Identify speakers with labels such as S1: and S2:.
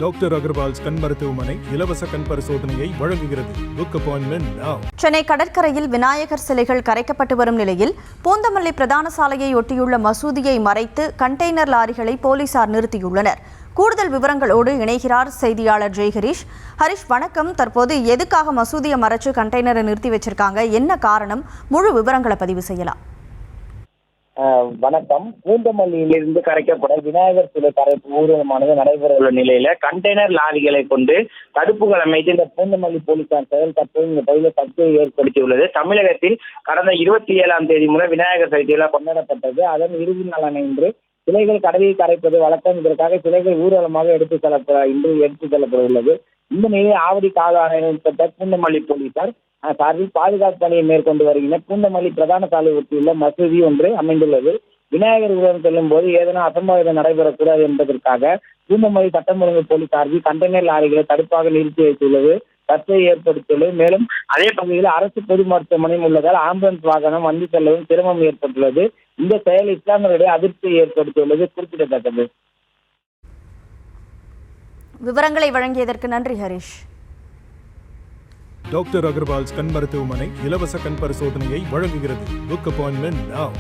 S1: Doctor Agarwal's கண் மருத்துவமனை இலவச கண் பரிசோதனையை வழங்குகிறது. Book appointment now.
S2: சென்னை கடற்கரையில் விநாயகர் சிலைகள் கரைக்கப்பட்டு வரும் நிலையில் பூந்தமல்லி பிரதான சாலையை ஒட்டியுள்ள மசூதியை மறைத்து கண்டெய்னர் லாரிகளை போலீசார் நிறுத்தியுள்ளனர். கூடுதல் விவரங்களோடு இணைகிறார் செய்தியாளர் ஜெய்ஹரிஷ். ஹரிஷ், வணக்கம். தற்போது எதுக்காக மசூதியை மறைச்சு கண்டெய்னரை நிறுத்தி வச்சிருக்காங்க, என்ன காரணம், முழு விவரங்களை பதிவு செய்யலாம்.
S3: வணக்கம். பூந்தமல்லியிலிருந்து கரைக்கப்பட விநாயகர் சிலை கரைப்பு ஊர்வலமானது நடைபெற உள்ள நிலையில கண்டெய்னர் லாரிகளை கொண்டு தடுப்புகள் அமைத்து இந்த பூந்தமல்லி போலீசார் செயல் தற்போது இந்த பகுதியில் சர்ச்சையை ஏற்படுத்தியுள்ளது. தமிழகத்தில் கடந்த 27ஆம் தேதி முதல் விநாயகர் சதுர்த்தி கொண்டாடப்பட்டது. அதன் இறுதி நாளான இன்று சிலைகள் கடலில் கரைப்பது வழக்கம். இதற்காக சிலைகள் ஊர்வலமாக எடுத்துச் செல்லப்பட உள்ளது. இந்த நிலையில் ஆவடி காவல் ஆணையப்பட்ட பூந்தமல்லி போலீசார் சார்பில் பாதுகாப்பு பணியை மேற்கொண்டு வருகின்றனர். பூந்தமல்லி பிரதான சாலை ஒட்டியுள்ள மசூதி ஒன்று அமைந்துள்ளது. விநாயகர் ஊர்வலம் செல்லும் போது ஏதேனும் அசம்பாவிதம் நடைபெறக்கூடாது என்பதற்காக பூந்தமல்லி சட்டம் ஒழுங்கு போலீஸ் சார்பில் கண்டெய்னர் லாரிகளை தடுப்பாக நிறுத்தி வைத்துள்ளது, சர்ச்சையை ஏற்படுத்தியுள்ளது. மேலும் அதே பகுதியில் அரசு பொது மருத்துவமனையும் உள்ளதால் ஆம்புலன்ஸ் வாகனம் வந்து செல்லவும் சிரமம் ஏற்பட்டுள்ளது. இந்த செயல் இஸ்லாமியருடைய அதிர்ச்சியை ஏற்படுத்தியுள்ளது குறிப்பிடத்தக்கது.
S2: விவரங்களை வழங்கியதற்கு நன்றி ஹரிஷ்.
S1: டாக்டர் அகர்வால்ஸ் கண் மருத்துவமனை இலவச கண் பரிசோதனையை வழங்குகிறது. Book appointment now.